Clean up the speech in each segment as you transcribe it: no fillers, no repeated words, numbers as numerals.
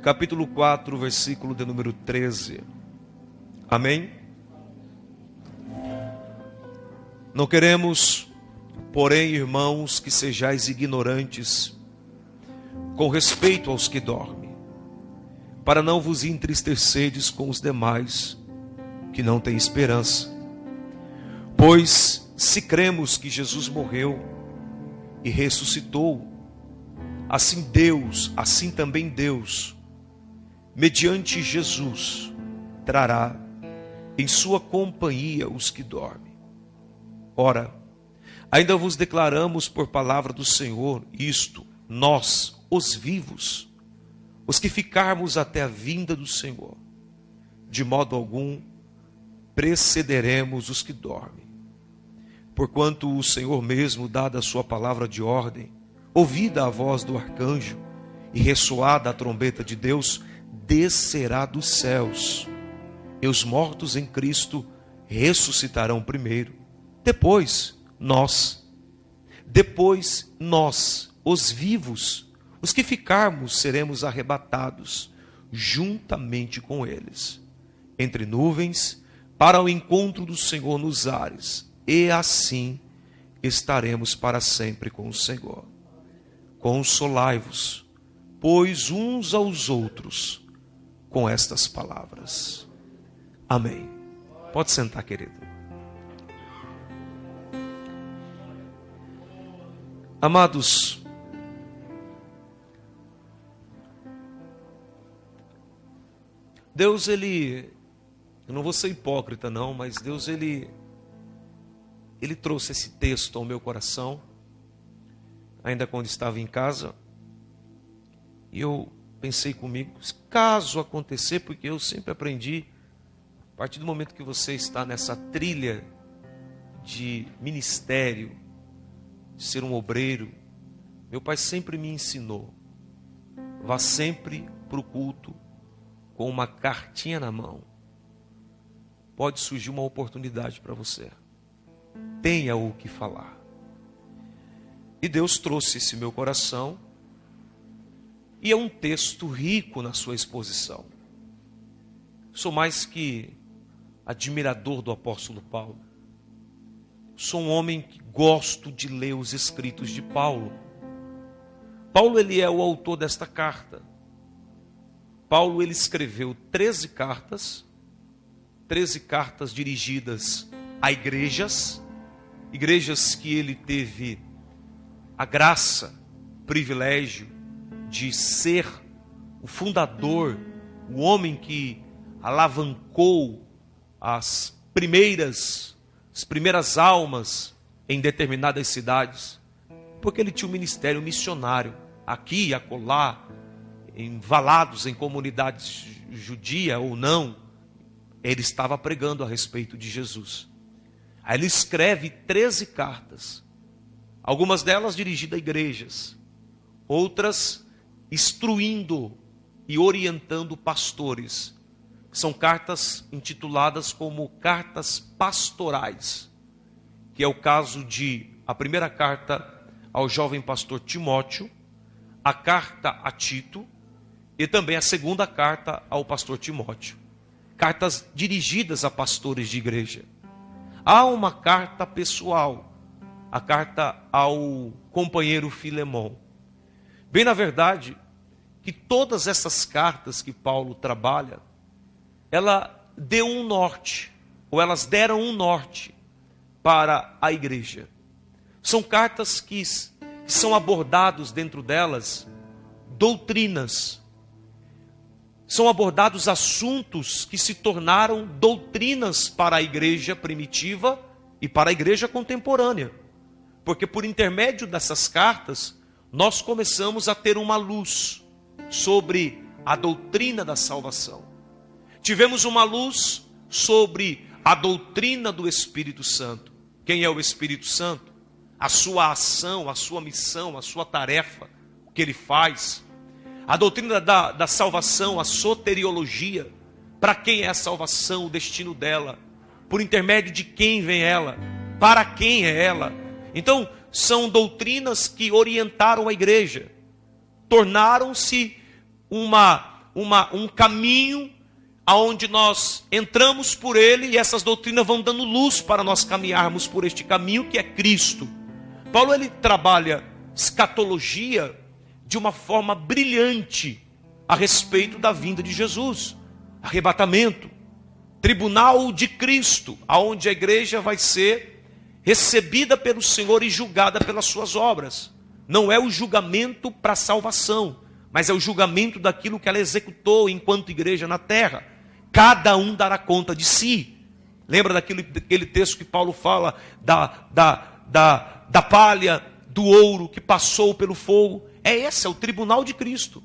capítulo 4, versículo de número 13. Amém? Não queremos, porém, irmãos, que sejais ignorantes com respeito aos que dormem, para não vos entristecerdes com os demais que não têm esperança. Pois se cremos que Jesus morreu e ressuscitou, assim também Deus, mediante Jesus, trará em sua companhia os que dormem. Ora, ainda vos declaramos por palavra do Senhor isto, nós, os vivos, os que ficarmos até a vinda do Senhor, de modo algum precederemos os que dormem. Porquanto o Senhor mesmo, dada a sua palavra de ordem, ouvida a voz do arcanjo e ressoada a trombeta de Deus, descerá dos céus, e os mortos em Cristo ressuscitarão primeiro. Depois nós, os vivos, os que ficarmos, seremos arrebatados juntamente com eles, entre nuvens, para o encontro do Senhor nos ares, e assim estaremos para sempre com o Senhor. Consolai-vos, pois, uns aos outros, com estas palavras. Amém. Pode sentar, querido. Amados, Deus, eu não vou ser hipócrita não, mas Deus, Ele trouxe esse texto ao meu coração, ainda quando estava em casa, e eu pensei comigo, caso acontecer, porque eu sempre aprendi, a partir do momento que você está nessa trilha de ministério, de ser um obreiro, meu pai sempre me ensinou, vá sempre para o culto com uma cartinha na mão. Pode surgir uma oportunidade para você. Tenha o que falar. E Deus trouxe esse meu coração, e é um texto rico na sua exposição. Sou mais que admirador do apóstolo Paulo. Sou um homem que gosto de ler os escritos de Paulo. Paulo, ele é o autor desta carta. Paulo, ele escreveu 13 cartas dirigidas a igrejas que ele teve a graça, o privilégio de ser o fundador, o homem que alavancou as primeiras almas em determinadas cidades, porque ele tinha um ministério missionário, aqui e acolá, envalados em comunidades judia ou não, ele estava pregando a respeito de Jesus. Aí ele escreve 13 cartas, algumas delas dirigidas a igrejas, outras instruindo e orientando pastores. São cartas intituladas como cartas pastorais, que é o caso de a primeira carta ao jovem pastor Timóteo, a carta a Tito e também a segunda carta ao pastor Timóteo. Cartas dirigidas a pastores de igreja. Há uma carta pessoal, a carta ao companheiro Filemão. Bem, na verdade, que todas essas cartas que Paulo trabalha, ela deu um norte, ou elas deram um norte para a igreja. São cartas que são abordados dentro delas doutrinas. São abordados assuntos que se tornaram doutrinas para a igreja primitiva e para a igreja contemporânea. Porque por intermédio dessas cartas, nós começamos a ter uma luz sobre a doutrina da salvação. Tivemos uma luz sobre a doutrina do Espírito Santo. Quem é o Espírito Santo? A sua ação, a sua missão, a sua tarefa, o que ele faz. A doutrina da salvação, a soteriologia. Para quem é a salvação, o destino dela? Por intermédio de quem vem ela? Para quem é ela? Então, são doutrinas que orientaram a igreja. Tornaram-se uma um caminho aonde nós entramos por ele e essas doutrinas vão dando luz para nós caminharmos por este caminho que é Cristo. Paulo ele trabalha escatologia de uma forma brilhante a respeito da vinda de Jesus, arrebatamento, tribunal de Cristo, aonde a igreja vai ser recebida pelo Senhor e julgada pelas suas obras. Não é o julgamento para a salvação, mas é o julgamento daquilo que ela executou enquanto igreja na terra. Cada um dará conta de si. Lembra daquele texto que Paulo fala da palha, do ouro que passou pelo fogo? Esse é o tribunal de Cristo.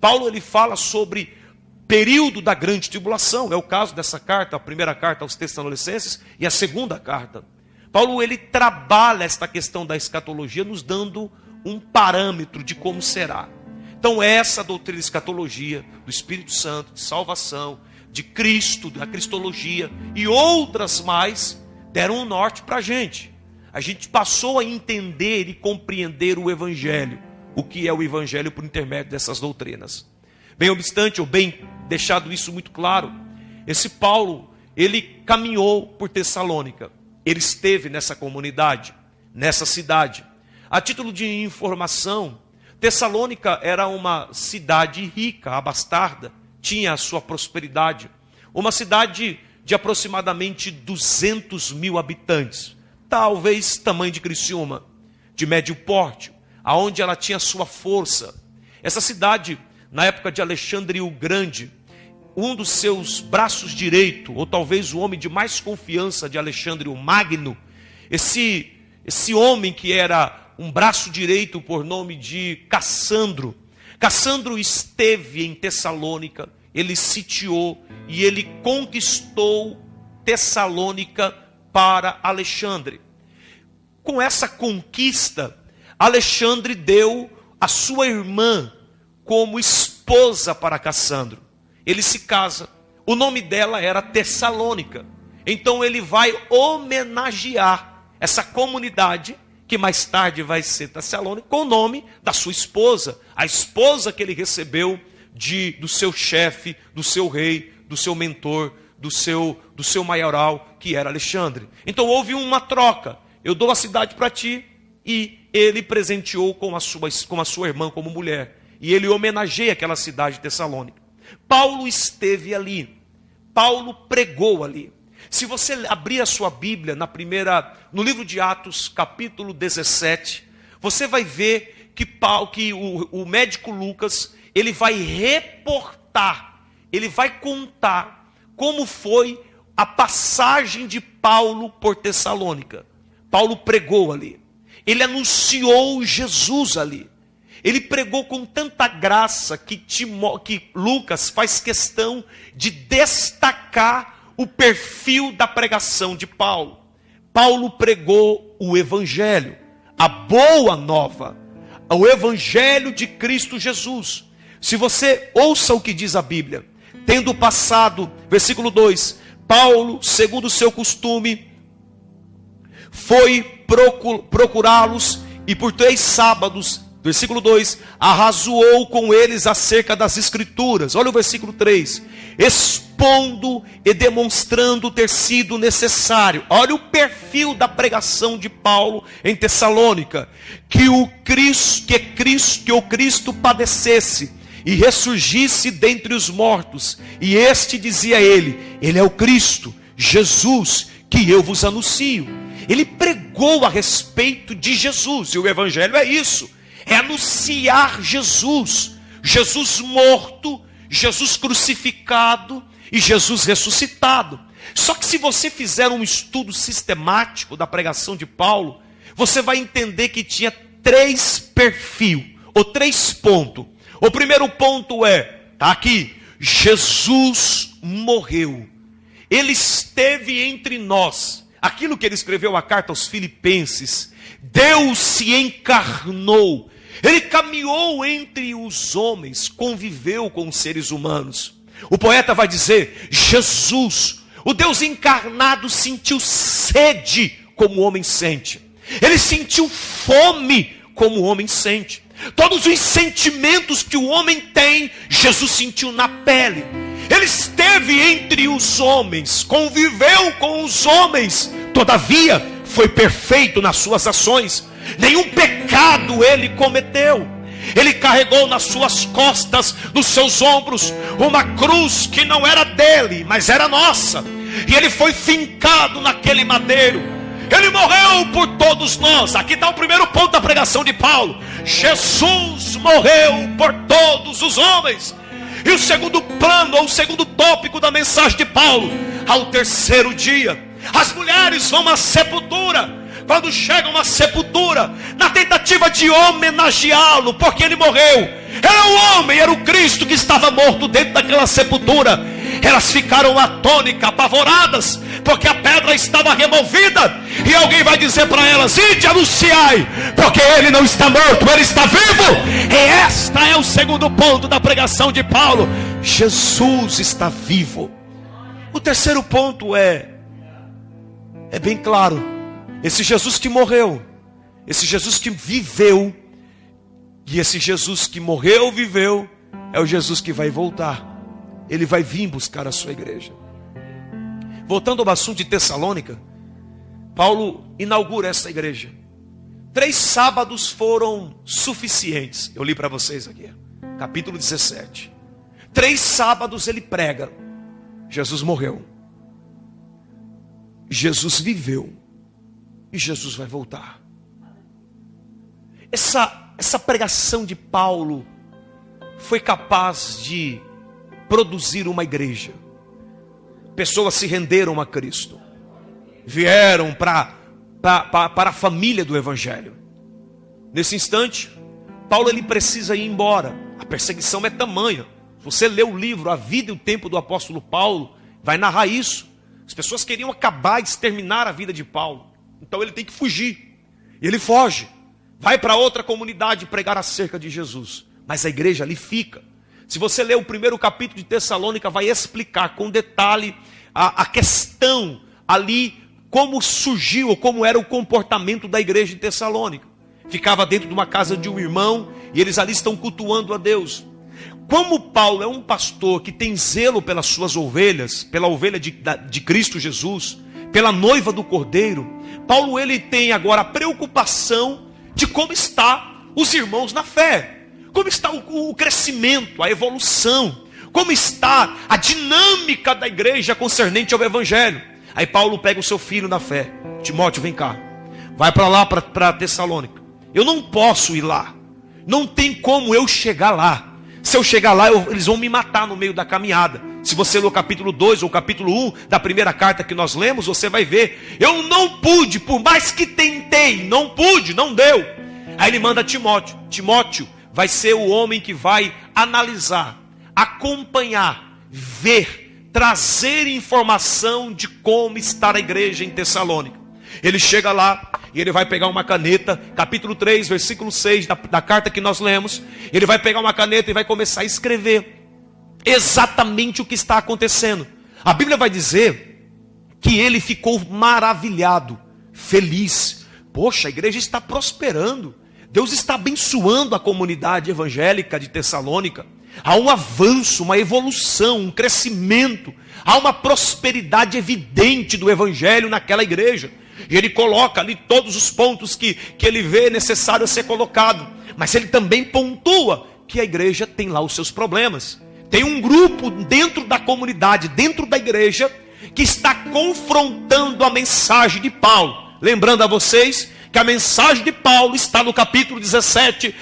Paulo ele fala sobre período da grande tribulação. É o caso dessa carta, a primeira carta aos Tessalonicenses e a segunda carta. Paulo ele trabalha esta questão da escatologia nos dando um parâmetro de como será. Então essa doutrina de escatologia, do Espírito Santo, de salvação, de Cristo, da cristologia e outras mais, deram um norte para a gente. A gente passou a entender e compreender o Evangelho. O que é o Evangelho por intermédio dessas doutrinas. Bem obstante, ou bem deixado isso muito claro, esse Paulo, ele caminhou por Tessalônica. Ele esteve nessa comunidade, nessa cidade. A título de informação, Tessalônica era uma cidade rica, abastada, tinha a sua prosperidade. Uma cidade de aproximadamente 200 mil habitantes, talvez tamanho de Criciúma, de médio porte, aonde ela tinha sua força. Essa cidade, na época de Alexandre o Grande, um dos seus braços direito, ou talvez o homem de mais confiança de Alexandre o Magno, esse homem que era um braço direito por nome de Cassandro. Cassandro esteve em Tessalônica, ele sitiou e ele conquistou Tessalônica para Alexandre. Com essa conquista, Alexandre deu a sua irmã como esposa para Cassandro. Ele se casa. O nome dela era Tessalônica. Então ele vai homenagear essa comunidade, que mais tarde vai ser Tessalônica, com o nome da sua esposa. A esposa que ele recebeu do seu chefe, do seu rei, do seu mentor, do seu maioral, que era Alexandre. Então houve uma troca. Eu dou a cidade para ti, e ele presenteou com a sua irmã como mulher. E ele homenageia aquela cidade de Tessalônica. Paulo esteve ali. Paulo pregou ali. Se você abrir a sua Bíblia no livro de Atos, capítulo 17, você vai ver que o médico Lucas, ele vai reportar, ele vai contar como foi a passagem de Paulo por Tessalônica. Paulo pregou ali. Ele anunciou Jesus ali. Ele pregou com tanta graça que Lucas faz questão de destacar o perfil da pregação de Paulo. Paulo pregou o Evangelho, a boa nova, o Evangelho de Cristo Jesus. Se você ouça o que diz a Bíblia, tendo passado, versículo 2, Paulo, segundo o seu costume, foi procurá-los e por 3 sábados, versículo 2, arrazoou com eles acerca das Escrituras. Olha o versículo 3, expondo e demonstrando ter sido necessário. Olha o perfil da pregação de Paulo em Tessalônica, que o Cristo padecesse e ressurgisse dentre os mortos, e este dizia a ele é o Cristo, Jesus, que eu vos anuncio. Ele pregou a respeito de Jesus, e o Evangelho é isso, é anunciar Jesus, Jesus morto, Jesus crucificado e Jesus ressuscitado. Só que se você fizer um estudo sistemático da pregação de Paulo, você vai entender que tinha 3 perfis, ou 3 pontos. O primeiro ponto está aqui, Jesus morreu, ele esteve entre nós. Aquilo que ele escreveu a carta aos Filipenses, Deus se encarnou, ele caminhou entre os homens, conviveu com os seres humanos. O poeta vai dizer, Jesus, o Deus encarnado, sentiu sede como o homem sente, ele sentiu fome como o homem sente. Todos os sentimentos que o homem tem, Jesus sentiu na pele. Ele esteve entre os homens, conviveu com os homens, todavia foi perfeito nas suas ações. Nenhum pecado ele cometeu. Ele carregou nas suas costas, nos seus ombros, uma cruz que não era dele, mas era nossa. E ele foi fincado naquele madeiro. Ele morreu por todos nós. Aqui está o primeiro ponto da pregação de Paulo. Jesus morreu por todos os homens. E o segundo plano, ou o segundo tópico da mensagem de Paulo: ao terceiro dia, as mulheres vão à sepultura. Quando chegam à sepultura, na tentativa de homenageá-lo, porque ele morreu, era o homem, era o Cristo que estava morto dentro daquela sepultura. Elas ficaram atônicas, apavoradas, porque a pedra estava removida. E alguém vai dizer para elas: ide, anunciai, porque ele não está morto, ele está vivo. E esta é o segundo ponto da pregação de Paulo: Jesus está vivo. O terceiro ponto é bem claro. Esse Jesus que morreu, esse Jesus que viveu, e esse Jesus que morreu, viveu, é o Jesus que vai voltar. Ele vai vir buscar a sua igreja. Voltando ao assunto de Tessalônica, Paulo inaugura essa igreja. 3 sábados foram suficientes. Eu li para vocês aqui, capítulo 17. 3 sábados ele prega. Jesus morreu, Jesus viveu, e Jesus vai voltar. Essa pregação de Paulo foi capaz de produzir uma igreja. Pessoas se renderam a Cristo, vieram para a família do Evangelho. Nesse instante, Paulo ele precisa ir embora. A perseguição é tamanha. Se você lê o livro A Vida e o Tempo do Apóstolo Paulo, vai narrar isso. As pessoas queriam acabar, exterminar a vida de Paulo. Então ele tem que fugir. E ele foge. Vai para outra comunidade pregar acerca de Jesus. Mas a igreja ali fica. Se você ler o primeiro capítulo de Tessalônica, vai explicar com detalhe a questão ali, como surgiu, ou como era o comportamento da igreja de Tessalônica. Ficava dentro de uma casa de um irmão, e eles ali estão cultuando a Deus. Como Paulo é um pastor que tem zelo pelas suas ovelhas, pela ovelha de Cristo Jesus, pela noiva do Cordeiro, Paulo ele tem agora a preocupação de como está os irmãos na fé, como está o crescimento, a evolução, como está a dinâmica da igreja concernente ao Evangelho. Aí Paulo pega o seu filho na fé: Timóteo, vem cá, vai para lá, para Tessalônica. Eu não posso ir lá, não tem como eu chegar lá. Se eu chegar lá, eles vão me matar no meio da caminhada. Se você ler o capítulo 2 ou o capítulo 1 da primeira carta que nós lemos, você vai ver: eu não pude, por mais que tentei, não pude, não deu. Aí ele manda Timóteo. Timóteo vai ser o homem que vai analisar, acompanhar, ver, trazer informação de como está a igreja em Tessalônica. Ele chega lá e ele vai pegar uma caneta, capítulo 3, versículo 6 da carta que nós lemos. Ele vai pegar uma caneta e vai começar a escrever exatamente o que está acontecendo. A Bíblia vai dizer que ele ficou maravilhado, feliz. Poxa, a igreja está prosperando. Deus está abençoando a comunidade evangélica de Tessalônica. Há um avanço, uma evolução, um crescimento. Há uma prosperidade evidente do evangelho naquela igreja. E ele coloca ali todos os pontos que ele vê necessário a ser colocado. Mas ele também pontua que a igreja tem lá os seus problemas. Tem um grupo dentro da comunidade, dentro da igreja, que está confrontando a mensagem de Paulo. Lembrando a vocês que a mensagem de Paulo está no capítulo 17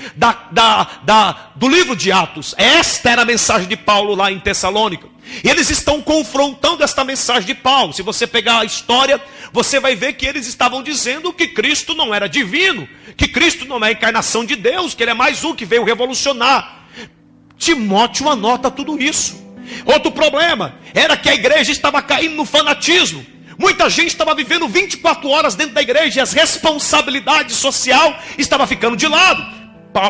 do livro de Atos. Esta era a mensagem de Paulo lá em Tessalônica. E eles estão confrontando esta mensagem de Paulo. Se você pegar a história, você vai ver que eles estavam dizendo que Cristo não era divino, que Cristo não é a encarnação de Deus, que ele é mais um que veio revolucionar. Timóteo anota tudo isso. Outro problema era que a igreja estava caindo no fanatismo. Muita gente estava vivendo 24 horas dentro da igreja e as responsabilidades sociais estavam ficando de lado.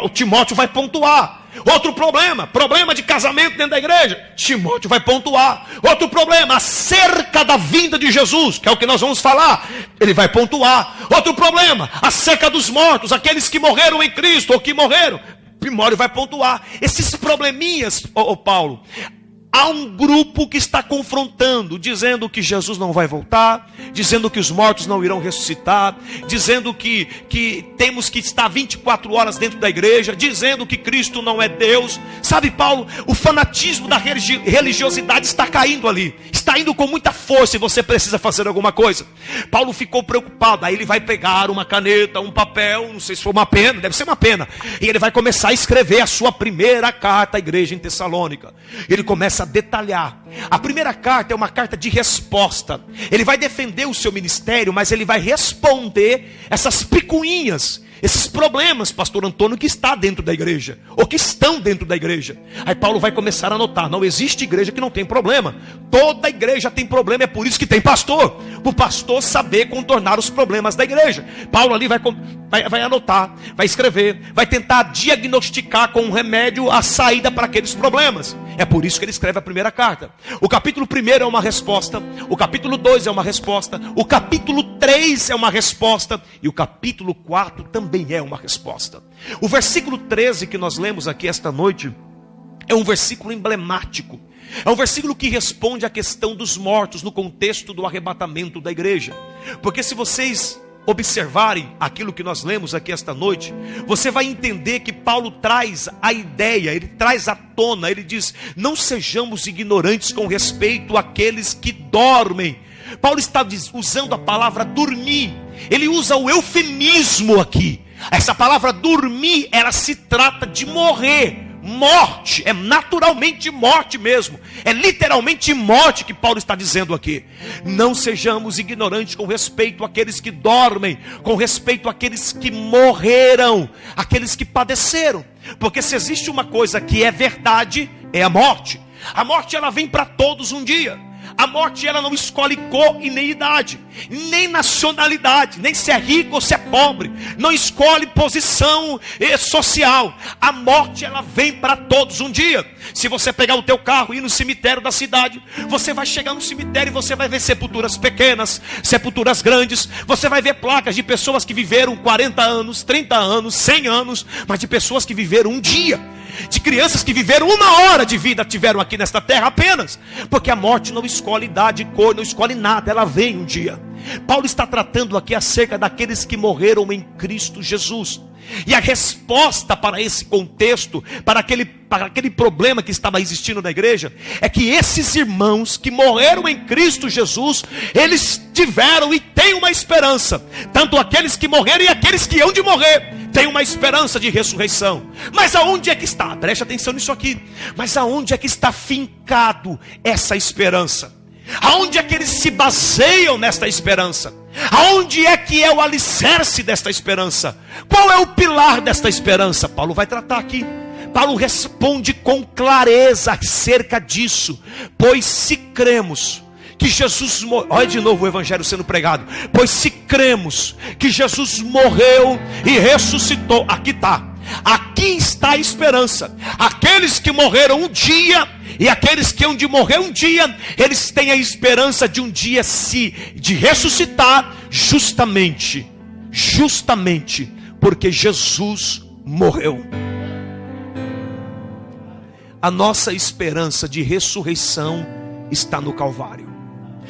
O Timóteo vai pontuar. Outro problema, problema de casamento dentro da igreja, Timóteo vai pontuar. Outro problema, acerca da vinda de Jesus, que é o que nós vamos falar, ele vai pontuar. Outro problema, acerca dos mortos, aqueles que morreram em Cristo ou que morreram, Timóteo vai pontuar. Esses probleminhas, Paulo, há um grupo que está confrontando, dizendo que Jesus não vai voltar, dizendo que os mortos não irão ressuscitar, dizendo que temos que estar 24 horas dentro da igreja, dizendo que Cristo não é Deus. Sabe, Paulo, o fanatismo da religiosidade está caindo ali, está indo com muita força e você precisa fazer alguma coisa. Paulo ficou preocupado, aí ele vai pegar uma caneta, um papel, não sei se foi uma pena, deve ser uma pena, e ele vai começar a escrever a sua primeira carta à igreja em Tessalônica. Ele começa a detalhar. A primeira carta é uma carta de resposta. Ele vai defender o seu ministério, mas ele vai responder essas picuinhas, esses problemas, pastor Antônio, que está dentro da igreja, ou que estão dentro da igreja. Aí Paulo vai começar a anotar, não existe igreja que não tem problema. Toda igreja tem problema, é por isso que tem pastor, para o pastor saber contornar os problemas da igreja. Paulo ali vai anotar, vai escrever, vai tentar diagnosticar com um remédio a saída para aqueles problemas. É por isso que ele escreve a primeira carta. O capítulo 1 é uma resposta, o capítulo 2 é uma resposta, o capítulo 3 é uma resposta, e o capítulo 4 também é uma resposta. O versículo 13 que nós lemos aqui esta noite é um versículo emblemático. É um versículo que responde à questão dos mortos no contexto do arrebatamento da igreja. Porque se vocês observarem aquilo que nós lemos aqui esta noite, você vai entender que Paulo traz a ideia, ele traz à tona, ele diz: não sejamos ignorantes com respeito àqueles que dormem. Paulo está usando a palavra dormir, ele usa o eufemismo aqui. Essa palavra dormir, ela se trata de morrer. Morte, é naturalmente morte mesmo, é literalmente morte que Paulo está dizendo aqui. Não sejamos ignorantes com respeito àqueles que dormem, com respeito àqueles que morreram, aqueles que padeceram. Porque se existe uma coisa que é verdade, é a morte. A morte, ela vem para todos um dia. A morte, ela não escolhe cor e nem idade, nem nacionalidade, nem se é rico ou se é pobre, não escolhe posição social. A morte, ela vem para todos um dia. Se você pegar o teu carro e ir no cemitério da cidade, você vai chegar no cemitério e você vai ver sepulturas pequenas, sepulturas grandes. Você vai ver placas de pessoas que viveram 40 anos, 30 anos, 100 anos, mas de pessoas que viveram um dia, de crianças que viveram 1 hora de vida, tiveram aqui nesta terra apenas. Porque a morte não escolhe idade, cor, não escolhe nada, ela vem um dia. Paulo está tratando aqui acerca daqueles que morreram em Cristo Jesus. E a resposta para esse contexto, para aquele problema que estava existindo na igreja, é que esses irmãos que morreram em Cristo Jesus, eles tiveram e têm uma esperança. Tanto aqueles que morreram e aqueles que hão de morrer têm uma esperança de ressurreição. Mas aonde é que está? Preste atenção nisso aqui. Mas aonde é que está fincado essa esperança? Aonde é que eles se baseiam nesta esperança? Aonde é que é o alicerce desta esperança? Qual é o pilar desta esperança? Paulo vai tratar aqui. Paulo responde com clareza acerca disso. Pois se cremos que Jesus morreu, olha de novo o evangelho sendo pregado. Pois se cremos que Jesus morreu e ressuscitou, aqui está. Aqui está a esperança. Aqueles que morreram um dia e aqueles que hão de morrer um dia, eles têm a esperança de um dia de ressuscitar, justamente porque Jesus morreu. A nossa esperança de ressurreição está no Calvário.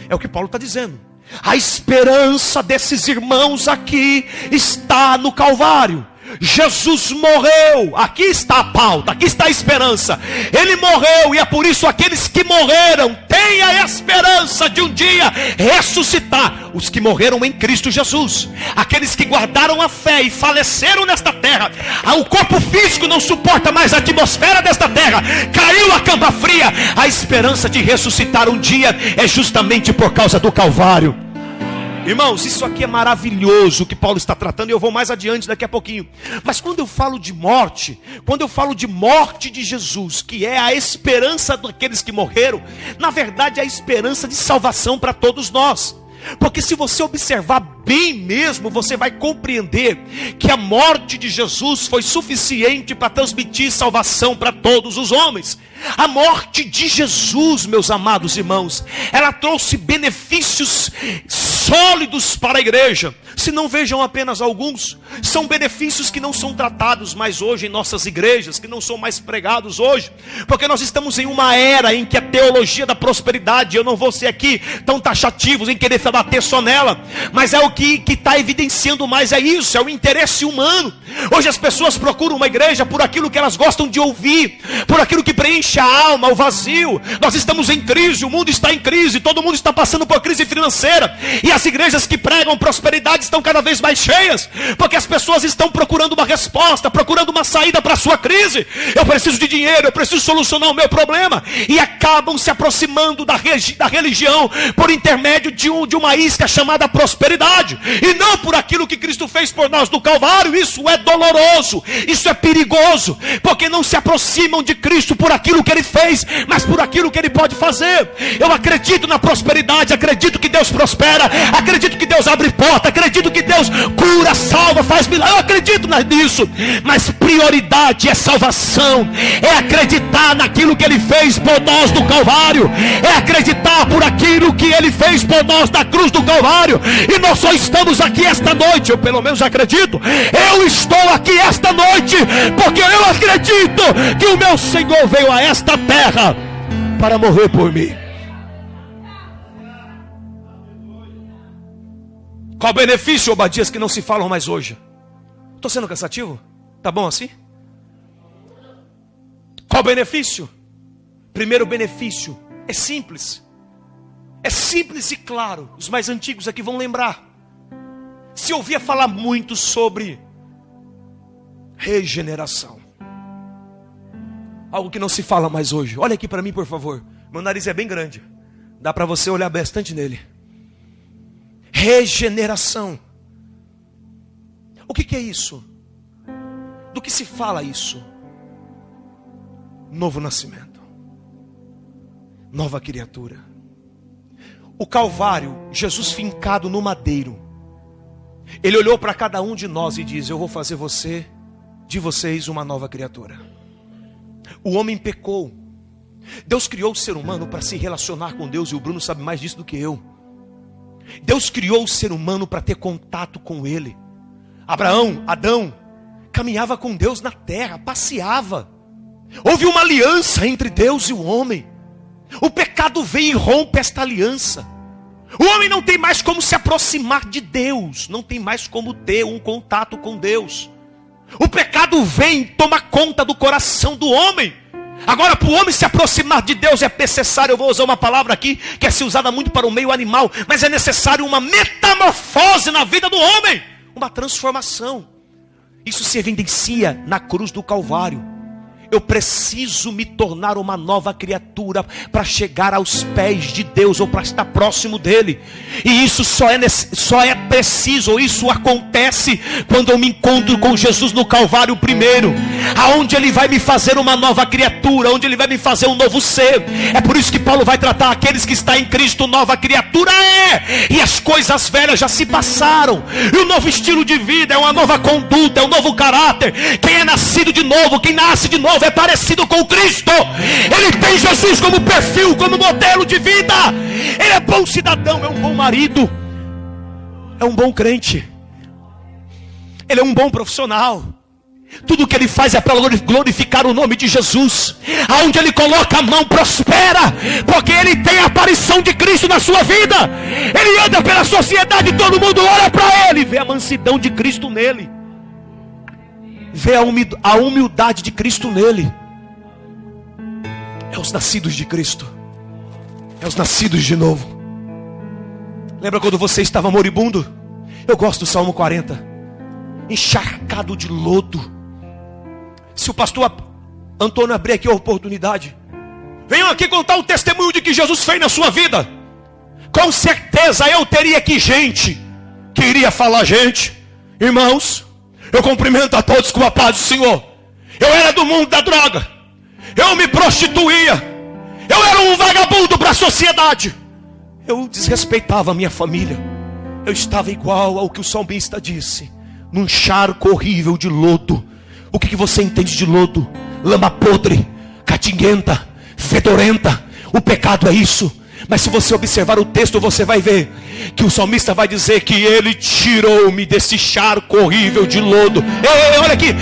É o que Paulo está dizendo. A esperança desses irmãos aqui está no Calvário. Jesus morreu, aqui está a pauta, aqui está a esperança. Ele morreu e é por isso aqueles que morreram têm a esperança de um dia ressuscitar. Os que morreram em Cristo Jesus, aqueles que guardaram a fé e faleceram nesta terra. O corpo físico não suporta mais a atmosfera desta terra, caiu a cama fria. A esperança de ressuscitar um dia é justamente por causa do Calvário. Irmãos, isso aqui é maravilhoso que Paulo está tratando, e eu vou mais adiante daqui a pouquinho. Mas quando eu falo de morte, quando eu falo de morte de Jesus, que é a esperança daqueles que morreram, na verdade é a esperança de salvação para todos nós. Porque se você observar bem mesmo, você vai compreender que a morte de Jesus foi suficiente para transmitir salvação para todos os homens. A morte de Jesus, meus amados irmãos, ela trouxe benefícios sólidos para a igreja. Se não vejam apenas alguns, são benefícios que não são tratados mais hoje em nossas igrejas, que não são mais pregados hoje, porque nós estamos em uma era em que a teologia da prosperidade, eu não vou ser aqui tão taxativos em querer bater só nela, mas é o que está evidenciando mais, é isso, é o interesse humano. Hoje as pessoas procuram uma igreja por aquilo que elas gostam de ouvir, por aquilo que preenche a alma, o vazio. Nós estamos em crise, o mundo está em crise, todo mundo está passando por crise financeira, e as igrejas que pregam prosperidade estão cada vez mais cheias, porque as pessoas estão procurando uma resposta, procurando uma saída para a sua crise. Eu preciso de dinheiro, eu preciso solucionar o meu problema, e acabam se aproximando da religião por intermédio de uma isca chamada prosperidade, e não por aquilo que Cristo fez por nós no Calvário. Isso é doloroso, isso é perigoso, porque não se aproximam de Cristo por aquilo que Ele fez, mas por aquilo que Ele pode fazer. Eu acredito na prosperidade, acredito que Deus prospera, acredito que Deus abre porta, acredito que Deus cura, salva, faz milagre, eu acredito nisso, mas prioridade é salvação, é acreditar naquilo que Ele fez por nós no Calvário, é acreditar por aquilo que Ele fez por nós na cruz do Calvário. E nós só estamos aqui esta noite, eu pelo menos acredito, eu estou aqui esta noite porque eu acredito que o meu Senhor veio a esta terra para morrer por mim. Qual benefício, Obadias, que não se falam mais hoje? Estou sendo cansativo? Tá bom assim? Qual benefício? Primeiro benefício é simples. É simples e claro. Os mais antigos aqui vão lembrar. Se ouvia falar muito sobre regeneração. Algo que não se fala mais hoje. Olha aqui para mim, por favor. Meu nariz é bem grande. Dá para você olhar bastante nele. Regeneração. O que é isso? Do que se fala isso? Novo nascimento. Nova criatura. O Calvário, Jesus fincado no madeiro. Ele olhou para cada um de nós e diz: eu vou fazer de vocês uma nova criatura. O homem pecou. Deus criou o ser humano para se relacionar com Deus, e o Bruno sabe mais disso do que eu. Deus criou o ser humano para ter contato com Ele. Adão, caminhava com Deus na terra, passeava. Houve uma aliança entre Deus e o homem. O pecado vem e rompe esta aliança. O homem não tem mais como se aproximar de Deus, não tem mais como ter um contato com Deus. O pecado vem e toma conta do coração do homem. Agora, para o homem se aproximar de Deus é necessário, eu vou usar uma palavra aqui que é se usada muito para o meio animal, mas é necessário uma metamorfose na vida do homem, uma transformação. Isso se evidencia na cruz do Calvário. Eu preciso me tornar uma nova criatura para chegar aos pés de Deus, ou para estar próximo dele. E isso só é preciso, ou isso acontece quando eu me encontro com Jesus no Calvário primeiro, aonde ele vai me fazer uma nova criatura, onde ele vai me fazer um novo ser. É por isso que Paulo vai tratar aqueles que estão em Cristo, nova criatura e as coisas velhas já se passaram, e o novo estilo de vida é uma nova conduta, é um novo caráter. Quem é nascido de novo, quem nasce de novo é parecido com Cristo. Ele tem Jesus como perfil, como modelo de vida. Ele é bom cidadão, é um bom marido, é um bom crente, ele é um bom profissional. Tudo que ele faz é para glorificar o nome de Jesus. Aonde ele coloca a mão prospera, porque ele tem a aparição de Cristo na sua vida. Ele anda pela sociedade, todo mundo olha para ele, vê a mansidão de Cristo nele, vê a humildade de Cristo nele. É os nascidos de Cristo, é os nascidos de novo. Lembra quando você estava moribundo? Eu gosto do Salmo 40. Encharcado de lodo. Se o pastor Antônio abrir aqui a oportunidade, venham aqui contar o testemunho de que Jesus fez na sua vida. Com certeza eu teria aqui gente que iria falar: gente, irmãos, eu cumprimento a todos com a paz do Senhor. Eu era do mundo da droga, eu me prostituía, eu era um vagabundo para a sociedade. Eu desrespeitava a minha família. Eu estava igual ao que o salmista disse, num charco horrível de lodo. O que você entende de lodo? Lama podre, catinguenta, fedorenta. O pecado é isso. Mas se você observar o texto, você vai ver que o salmista vai dizer que ele tirou-me desse charco horrível de lodo. Ei, olha aqui,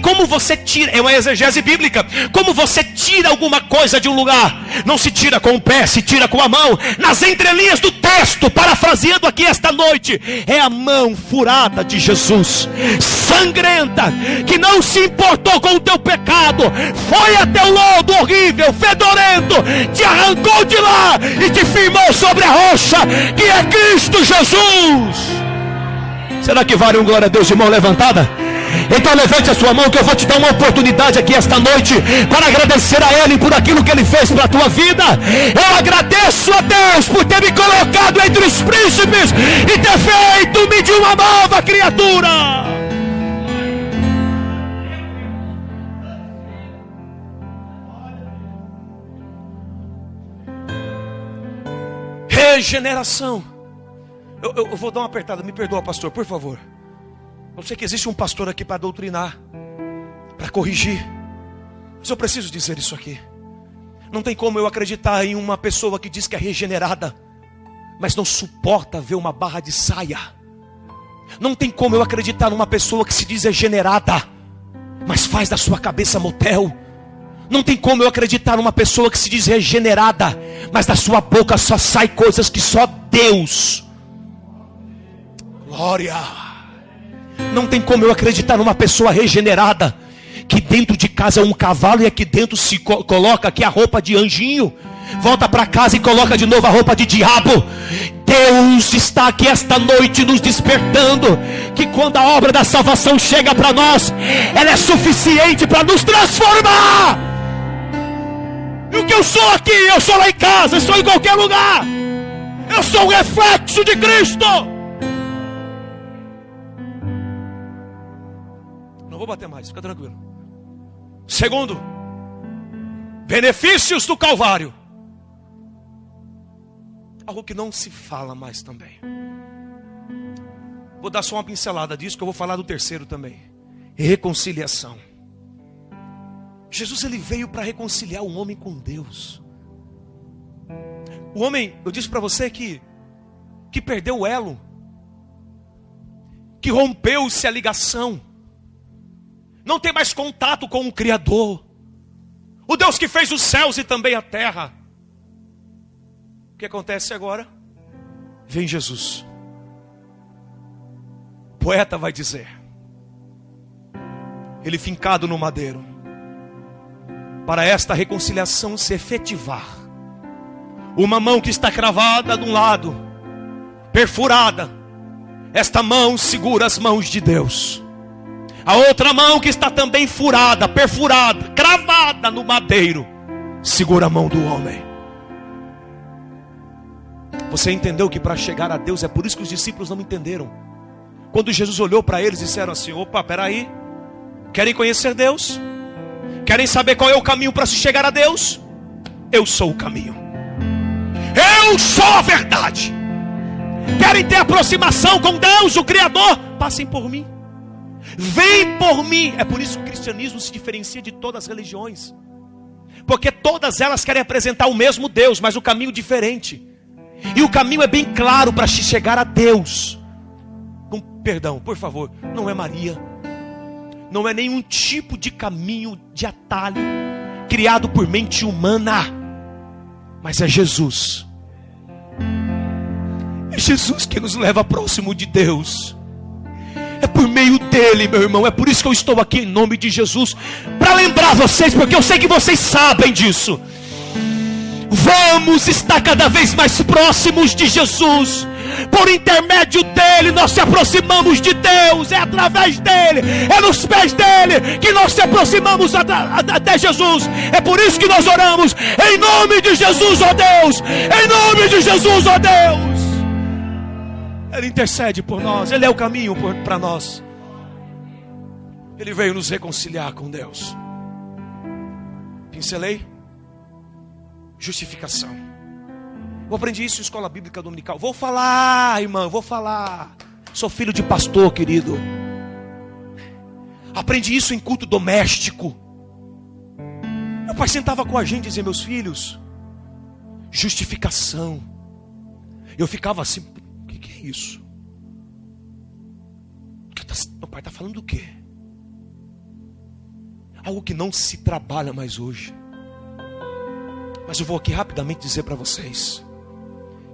como você tira, é uma exegese bíblica. Como você tira alguma coisa de um lugar? Não se tira com o pé, se tira com a mão. Nas entrelinhas do texto, parafraseando aqui esta noite, é a mão furada de Jesus, sangrenta, que não se importou com o teu pecado, foi até o lodo horrível, fedorento, te arrancou de lá e te firmou sobre a rocha, que é Cristo Jesus. Será que vale um glória a Deus de mão levantada? Então levante a sua mão, que eu vou te dar uma oportunidade aqui esta noite para agradecer a Ele por aquilo que Ele fez para a tua vida. Eu agradeço a Deus por ter me colocado entre os príncipes e ter feito-me de uma nova criatura. Regeneração. Eu vou dar uma apertada, me perdoa, pastor, por favor. Eu sei que existe um pastor aqui para doutrinar, para corrigir, mas eu preciso dizer isso aqui. Não tem como eu acreditar em uma pessoa que diz que é regenerada, mas não suporta ver uma barra de saia. Não tem como eu acreditar numa pessoa que se diz regenerada, mas faz da sua cabeça motel. Não tem como eu acreditar numa pessoa que se diz regenerada, mas da sua boca só sai coisas que só Deus. Glória. Não tem como eu acreditar numa pessoa regenerada, que dentro de casa é um cavalo e aqui dentro se coloca aqui a roupa de anjinho, volta para casa e coloca de novo a roupa de diabo. Deus está aqui esta noite nos despertando, que quando a obra da salvação chega para nós, ela é suficiente para nos transformar. E o que eu sou aqui, eu sou lá em casa, eu sou em qualquer lugar, eu sou um reflexo de Cristo. Não vou bater mais, fica tranquilo. Segundo, benefícios do Calvário. Algo que não se fala mais também. Vou dar só uma pincelada disso, que eu vou falar do terceiro também. Reconciliação. Jesus, ele veio para reconciliar o homem com Deus. O homem, eu disse para você que perdeu o elo, que rompeu-se a ligação, não tem mais contato com o Criador, o Deus que fez os céus e também a terra. O que acontece agora? Vem Jesus. O poeta vai dizer, ele fincado no madeiro, para esta reconciliação se efetivar, uma mão que está cravada de um lado, perfurada, esta mão segura as mãos de Deus. A outra mão que está também furada, perfurada, cravada no madeiro, segura a mão do homem. Você entendeu que para chegar a Deus, é por isso que os discípulos não entenderam. Quando Jesus olhou para eles, disseram assim: opa, peraí, querem conhecer Deus? Querem saber qual é o caminho para se chegar a Deus? Eu sou o caminho, eu sou a verdade. Querem ter aproximação com Deus, o Criador? Passem por mim, vem por mim. É por isso que o cristianismo se diferencia de todas as religiões, porque todas elas querem apresentar o mesmo Deus, mas o caminho diferente. E o caminho é bem claro para chegar a Deus. Com perdão, por favor, não é Maria, não é nenhum tipo de caminho de atalho criado por mente humana, mas é Jesus. É Jesus que nos leva próximo de Deus. É por meio dele, meu irmão. É por isso que eu estou aqui em nome de Jesus, para lembrar vocês, porque eu sei que vocês sabem disso. Vamos estar cada vez mais próximos de Jesus. Por intermédio dele nós se aproximamos de Deus. É através dele, é nos pés dele que nós se aproximamos até Jesus. É por isso que nós oramos em nome de Jesus, ó Deus. Em nome de Jesus, ó Deus. Ele intercede por nós, ele é o caminho para nós. Ele veio nos reconciliar com Deus. Pincelei. Justificação. Eu aprendi isso em escola bíblica dominical. Vou falar, irmã, vou falar. Sou filho de pastor, querido. Aprendi isso em culto doméstico. Meu pai sentava com a gente e dizia: meus filhos, justificação. Eu ficava assim: o que é isso? Meu pai está falando do quê? Algo que não se trabalha mais hoje. Mas eu vou aqui rapidamente dizer para vocês.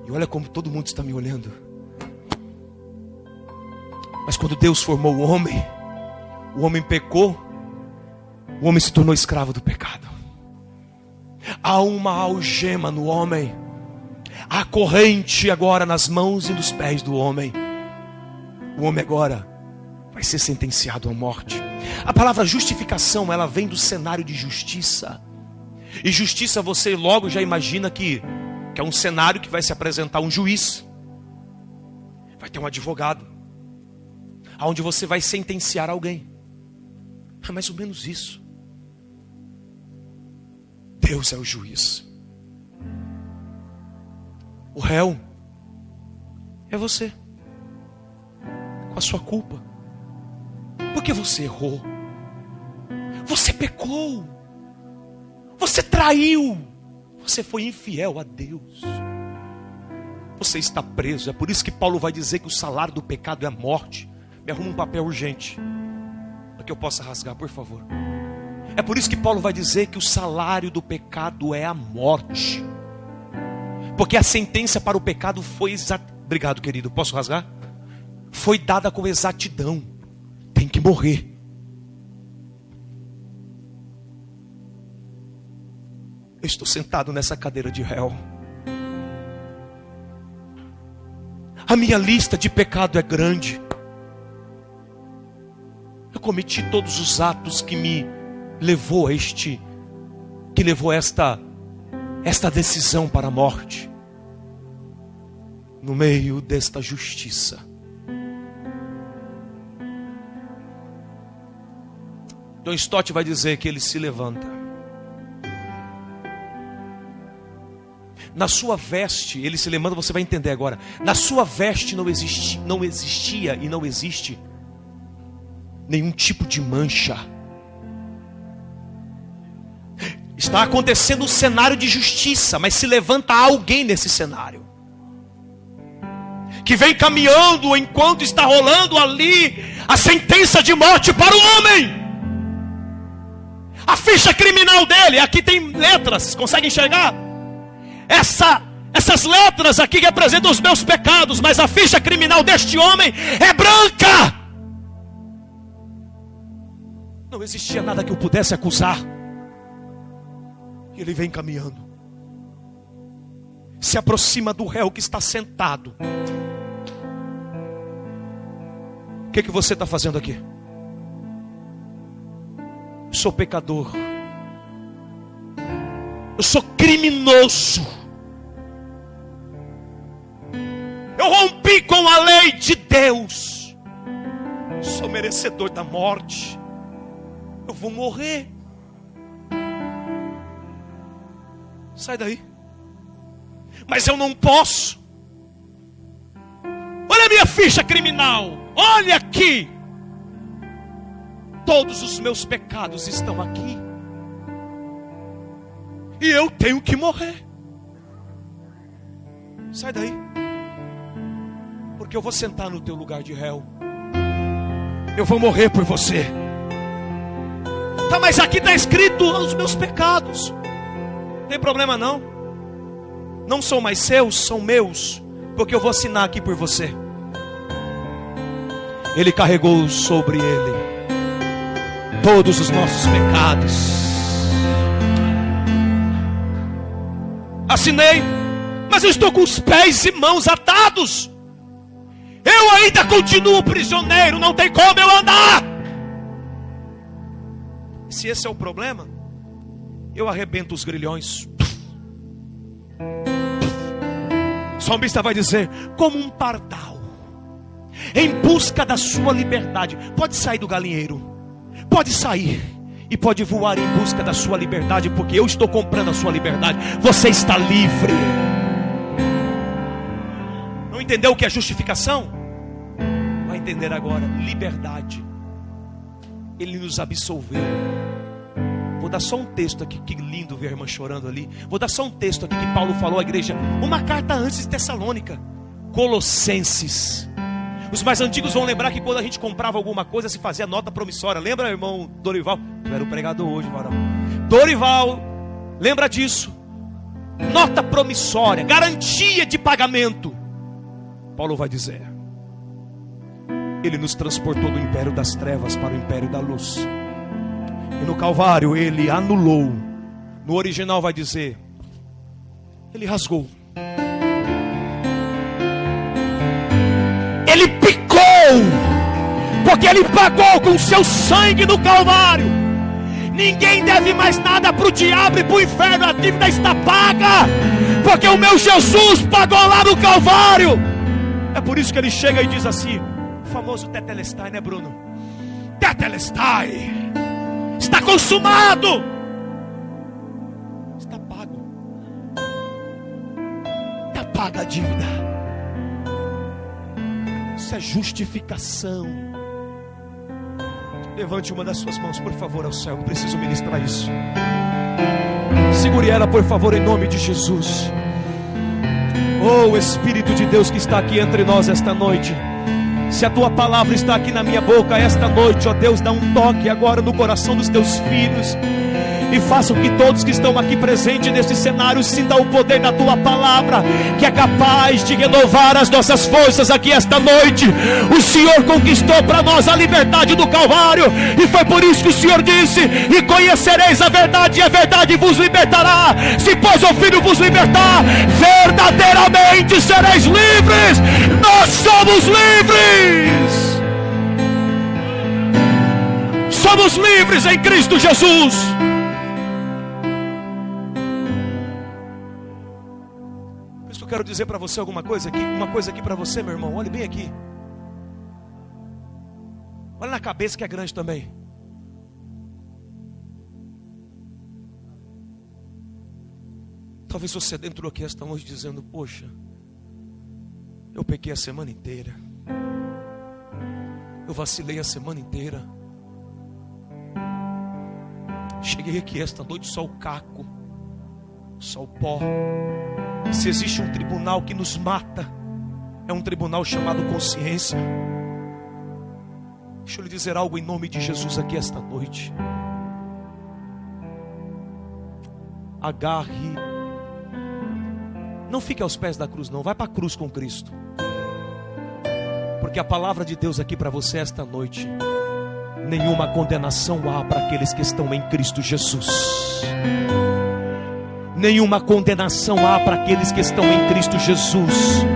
E olha como todo mundo está me olhando. Mas quando Deus formou o homem pecou, o homem se tornou escravo do pecado. Há uma algema no homem, há corrente agora nas mãos e nos pés do homem. O homem agora vai ser sentenciado à morte. A palavra justificação, ela vem do cenário de justiça. E justiça, você logo já imagina que é um cenário que vai se apresentar um juiz, vai ter um advogado, aonde você vai sentenciar alguém. É mais ou menos isso. Deus é o juiz. O réu é você, com a sua culpa, porque você errou, você pecou, você traiu, você foi infiel a Deus. Você está preso. É por isso que Paulo vai dizer que o salário do pecado é a morte. Me arruma um papel urgente, para que eu possa rasgar, por favor. É por isso que Paulo vai dizer que o salário do pecado é a morte. Porque a sentença para o pecado foi Obrigado, querido. Posso rasgar? Foi dada com exatidão. Tem que morrer. Eu estou sentado nessa cadeira de réu. A minha lista de pecado é grande. Eu cometi todos os atos que me levou a esta decisão para a morte. No meio desta justiça, John Stott vai dizer que ele se levanta. Na sua veste, ele se levanta, você vai entender agora. Na sua veste não existia e não existe nenhum tipo de mancha. Está acontecendo um cenário de justiça, mas se levanta alguém nesse cenário, que vem caminhando enquanto está rolando ali a sentença de morte para o homem. A ficha criminal dele, aqui tem letras, consegue enxergar? Essas letras aqui representam os meus pecados, mas a ficha criminal deste homem é branca. Não existia nada que eu pudesse acusar. E ele vem caminhando, se aproxima do réu que está sentado. O que você está fazendo aqui? Eu sou pecador, eu sou criminoso, eu rompi com a lei de Deus, sou merecedor da morte, eu vou morrer. Sai daí. Mas eu não posso. Olha a minha ficha criminal. Olha aqui. Todos os meus pecados estão aqui. E eu tenho que morrer. Sai daí. Porque eu vou sentar no teu lugar de réu. Eu vou morrer por você. Tá, mas aqui está escrito os meus pecados. Não tem problema não. Não são mais seus, são meus. Porque eu vou assinar aqui por você. Ele carregou sobre ele todos os nossos pecados. Assinei, mas eu estou com os pés e mãos atados. Eu ainda continuo prisioneiro, não tem como eu andar. Se esse é o problema, eu arrebento os grilhões. O salmista vai dizer: como um pardal em busca da sua liberdade. Pode sair do galinheiro, pode sair e pode voar em busca da sua liberdade, porque eu estou comprando a sua liberdade. Você está livre. entendeu o que é justificação? Vai entender agora. Liberdade. Ele nos absolveu. Vou dar só um texto aqui. Que lindo ver a irmã chorando ali. Vou dar só um texto aqui que Paulo falou à igreja. Uma carta antes de Tessalônica. Colossenses. Os mais antigos vão lembrar que quando a gente comprava alguma coisa, se fazia nota promissória. Lembra, irmão Dorival? Tu era o pregador hoje, varão. Dorival, lembra disso? Nota promissória, garantia de pagamento. Paulo vai dizer: Ele nos transportou do império das trevas para o império da luz. E no Calvário Ele anulou. No original vai dizer: Ele rasgou. Ele picou. Porque Ele pagou com seu sangue no Calvário. Ninguém deve mais nada para o diabo e para o inferno. A dívida está paga. Porque o meu Jesus pagou lá no Calvário. É por isso que Ele chega e diz assim: o famoso tetelestai, né, Bruno? Tetelestai. Está consumado. Está pago. Está paga a dívida. Isso é justificação. Levante uma das suas mãos, por favor, ao céu. Eu preciso ministrar isso. Segure ela, por favor, em nome de Jesus. Oh, Espírito de Deus que está aqui entre nós esta noite. Se a tua palavra está aqui na minha boca esta noite, ó Deus, dá um toque agora no coração dos teus filhos. E faça com que todos que estão aqui presentes neste cenário sintam o poder da tua palavra, que é capaz de renovar as nossas forças aqui esta noite. O Senhor conquistou para nós a liberdade do Calvário, e foi por isso que o Senhor disse: e conhecereis a verdade, e a verdade vos libertará. Se pois o Filho vos libertar, verdadeiramente sereis livres. Nós somos livres. Somos livres em Cristo Jesus. Eu quero dizer para você alguma coisa aqui. Uma coisa aqui para você, meu irmão. Olhe bem aqui. Olha na cabeça que é grande também. Talvez você entrou aqui esta noite dizendo: poxa, eu pequei a semana inteira, eu vacilei a semana inteira, cheguei aqui esta noite só o caco, só o pó. Se existe um tribunal que nos mata, é um tribunal chamado consciência. Deixa eu lhe dizer algo em nome de Jesus aqui esta noite. Agarre. Não fique aos pés da cruz não, vai para a cruz com Cristo. Porque a palavra de Deus aqui para você esta noite: nenhuma condenação há para aqueles que estão em Cristo Jesus. Nenhuma condenação há para aqueles que estão em Cristo Jesus.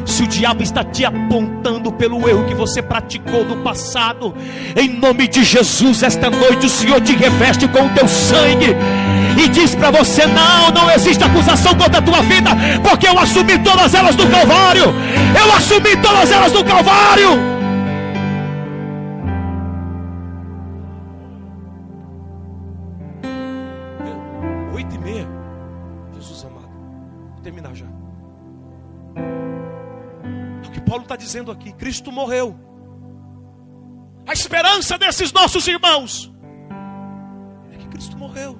Se o diabo está te apontando pelo erro que você praticou no passado, em nome de Jesus, esta noite o Senhor te reveste com o teu sangue e diz para você: não existe acusação contra a tua vida, porque eu assumi todas elas no Calvário. Eu assumi todas elas no Calvário. 8h30. Jesus amado, vou terminar já. É o que Paulo está dizendo aqui. Cristo morreu. A esperança desses nossos irmãos é que Cristo morreu.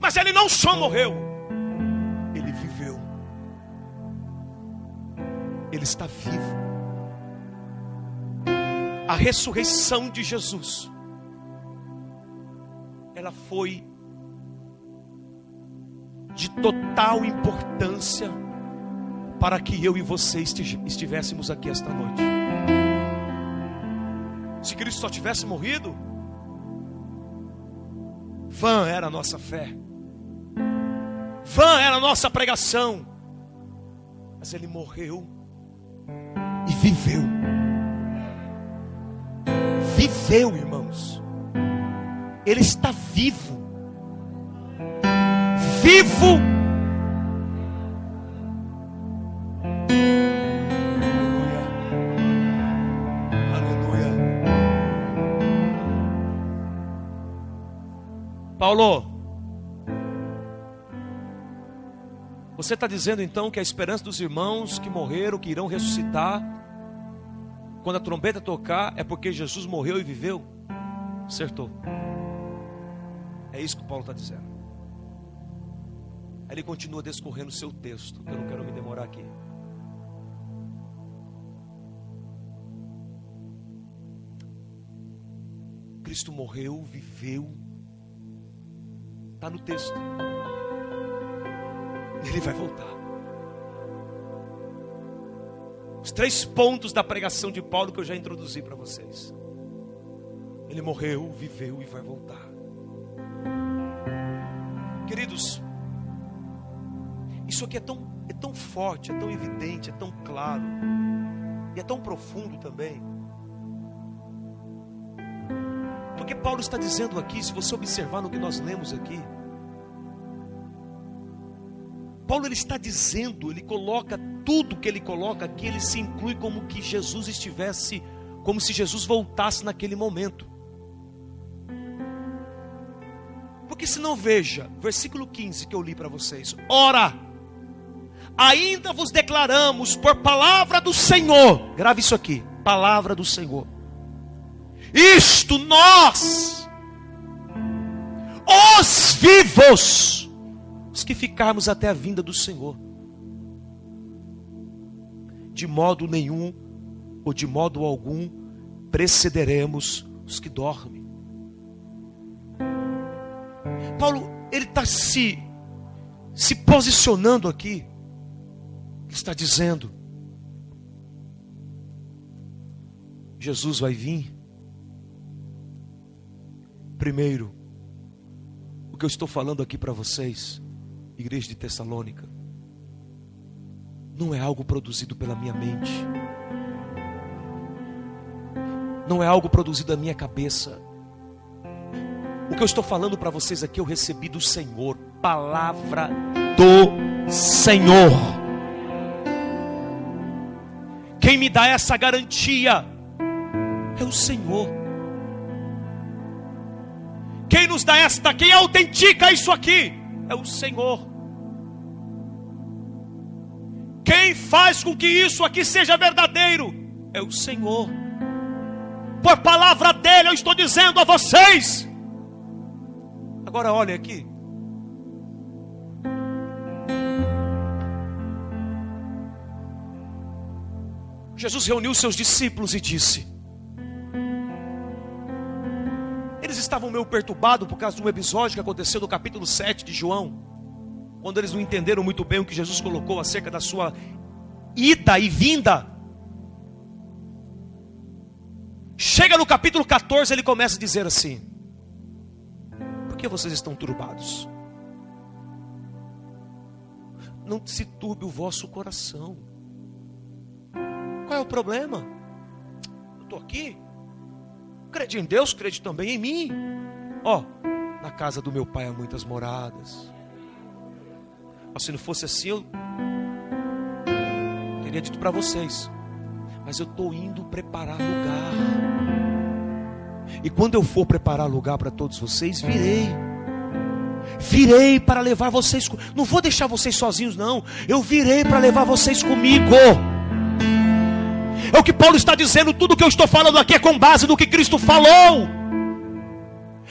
Mas Ele não só morreu, Ele viveu. Ele está vivo. A ressurreição de Jesus, ela foi de total importância para que eu e você estivéssemos aqui esta noite. Se Cristo só tivesse morrido, vã era a nossa fé, vã era a nossa pregação. Mas Ele morreu e viveu. Viveu, irmãos. Ele está vivo. Vivo. Aleluia. Paulo, Você está dizendo então que a esperança dos irmãos que morreram, que irão ressuscitar, quando a trombeta tocar, é porque Jesus morreu e viveu? Acertou. É isso que o Paulo está dizendo. Aí ele continua descorrendo o seu texto. Eu não quero me demorar aqui. Cristo morreu, viveu. Está no texto. Ele vai voltar. Os 3 pontos da pregação de Paulo que eu já introduzi para vocês. Ele morreu, viveu e vai voltar. Queridos, isso aqui é tão forte, é tão evidente, é tão claro, e é tão profundo também. Porque Paulo está dizendo aqui, se você observar no que nós lemos aqui, Paulo ele está dizendo, ele coloca tudo que ele coloca aqui, ele se inclui como que Jesus estivesse, como se Jesus voltasse naquele momento. Porque se não, veja, versículo 15 que eu li para vocês. Ora, ainda vos declaramos por palavra do Senhor, grave isso aqui, palavra do Senhor. Isto nós, os vivos, os que ficarmos até a vinda do Senhor, de modo nenhum, ou de modo algum, precederemos os que dormem. Paulo, ele está se posicionando aqui. Ele está dizendo: Jesus vai vir. Primeiro, o que eu estou falando aqui para vocês, igreja de Tessalônica, não é algo produzido pela minha mente, não é algo produzido da minha cabeça. O que eu estou falando para vocês aqui eu recebi do Senhor, palavra do Senhor. Quem me dá essa garantia é o Senhor. Quem nos dá quem autentica isso aqui é o Senhor. Quem faz com que isso aqui seja verdadeiro é o Senhor. Por palavra dele eu estou dizendo a vocês. Agora olhem aqui. Jesus reuniu seus discípulos e disse: eles estavam meio perturbados por causa de um episódio que aconteceu no capítulo 7 de João, quando eles não entenderam muito bem o que Jesus colocou acerca da sua ida e vinda. Chega no capítulo 14, ele começa a dizer assim: por que vocês estão turbados? Não se turbe o vosso coração. Qual é o problema? Eu estou aqui, crede em Deus, crede também em mim. Na casa do meu pai há muitas moradas. Se não fosse assim, eu teria dito para vocês. Mas eu estou indo preparar lugar. E quando eu for preparar lugar para todos vocês, virei para levar vocês. Não vou deixar vocês sozinhos, não. Eu virei para levar vocês comigo. É o que Paulo está dizendo. Tudo que eu estou falando aqui é com base no que Cristo falou.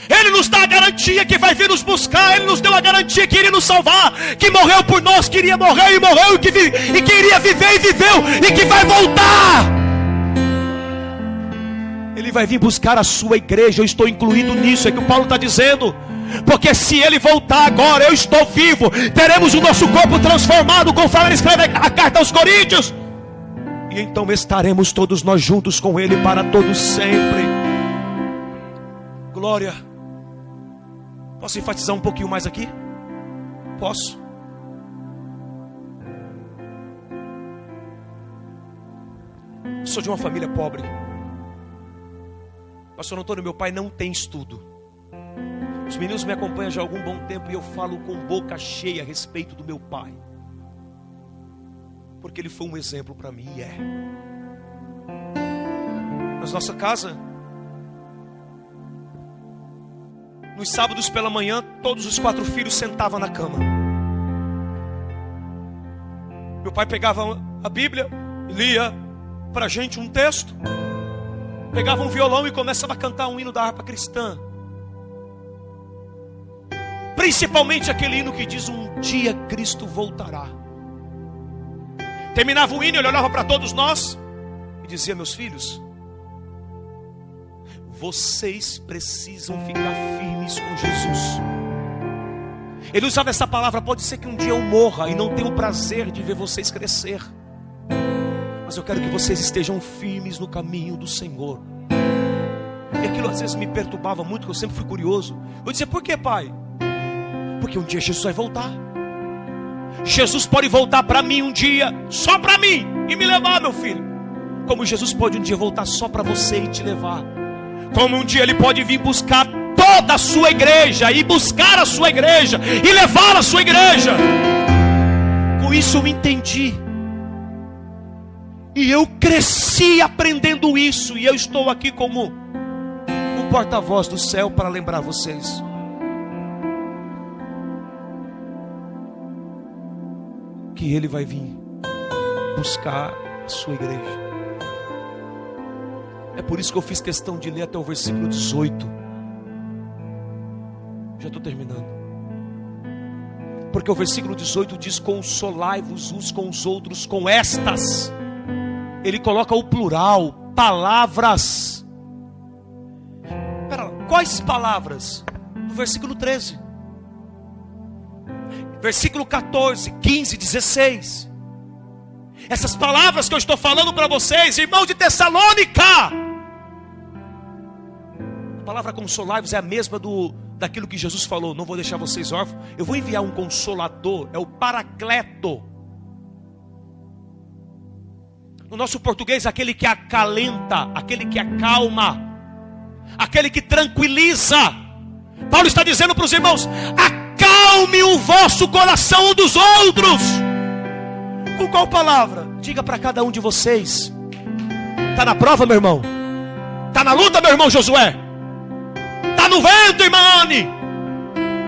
Ele nos dá a garantia que vai vir nos buscar. Ele nos deu a garantia que iria nos salvar, que morreu por nós, que iria morrer e morreu, e que iria viver e viveu, e que vai voltar. Ele vai vir buscar a sua igreja. Eu estou incluído nisso, é que o Paulo está dizendo. Porque se ele voltar agora, eu estou vivo, teremos o nosso corpo transformado, conforme ele escreve a carta aos Coríntios. E então estaremos todos nós juntos com ele para todos sempre. Glória. Posso enfatizar um pouquinho mais aqui? Posso? Sou de uma família pobre. Pastor Antônio, meu pai não tem estudo. Os meninos me acompanham já há algum bom tempo e eu falo com boca cheia a respeito do meu pai, porque ele foi um exemplo para mim e é. Na nossa casa, nos sábados pela manhã, todos os 4 filhos sentavam na cama. Meu pai pegava a Bíblia, lia para a gente um texto, pegava um violão e começava a cantar um hino da harpa cristã. Principalmente aquele hino que diz: um dia Cristo voltará. Terminava o hino, ele olhava para todos nós e dizia: meus filhos, vocês precisam ficar firmes com Jesus. Ele usava essa palavra: pode ser que um dia eu morra e não tenha o prazer de ver vocês crescer, mas eu quero que vocês estejam firmes no caminho do Senhor. E aquilo às vezes me perturbava muito, porque eu sempre fui curioso. Eu dizia: por que, pai? Porque um dia Jesus vai voltar. Jesus pode voltar para mim um dia, só para mim, e me levar, meu filho. Como Jesus pode um dia voltar só para você e te levar. Como um dia Ele pode vir buscar toda a sua igreja, e buscar a sua igreja, e levar a sua igreja. Com isso eu entendi. E eu cresci aprendendo isso. E eu estou aqui como um porta-voz do céu para lembrar vocês. Que Ele vai vir buscar a sua igreja. É por isso que eu fiz questão de ler até o versículo 18. Já estou terminando. Porque o versículo 18 diz: consolai-vos uns com os outros com estas. Ele coloca o plural, palavras. Pera, quais palavras? No versículo 13. Versículo 14, 15, 16. Essas palavras que eu estou falando para vocês, irmãos de Tessalônica. A palavra consolai-vos é a mesma daquilo que Jesus falou: não vou deixar vocês órfãos, eu vou enviar um consolador, é o Paracleto. No nosso português, aquele que acalenta, aquele que acalma, aquele que tranquiliza. Paulo está dizendo para os irmãos: acalme o vosso coração um dos outros. Com qual palavra? Diga para cada um de vocês. Está na prova, meu irmão? Está na luta, meu irmão Josué? Está no vento, irmã Anne?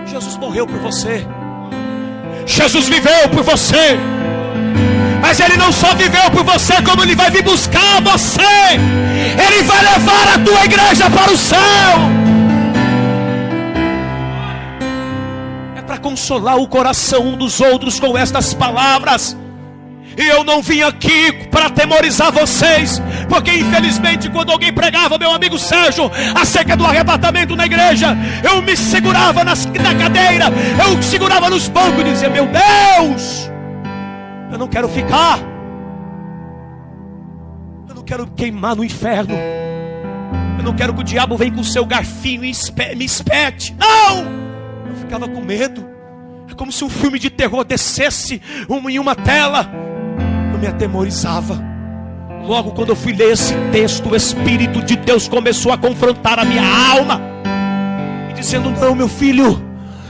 Jesus morreu por você. Jesus viveu por você. Mas Ele não só viveu por você, como Ele vai vir buscar você. Ele vai levar a tua igreja para o céu. É para consolar o coração um dos outros com estas palavras. E eu não vim aqui para atemorizar vocês, porque infelizmente quando alguém pregava, meu amigo Sérgio, acerca do arrebatamento na igreja, eu me segurava na cadeira, eu segurava nos bancos e dizia: meu Deus, eu não quero ficar, eu não quero queimar no inferno, eu não quero que o diabo venha com o seu garfinho e me espete. Não! Eu ficava com medo. É como se um filme de terror descesse em uma tela. Eu me atemorizava. Logo quando eu fui ler esse texto, o Espírito de Deus começou a confrontar a minha alma, e dizendo: não, meu filho,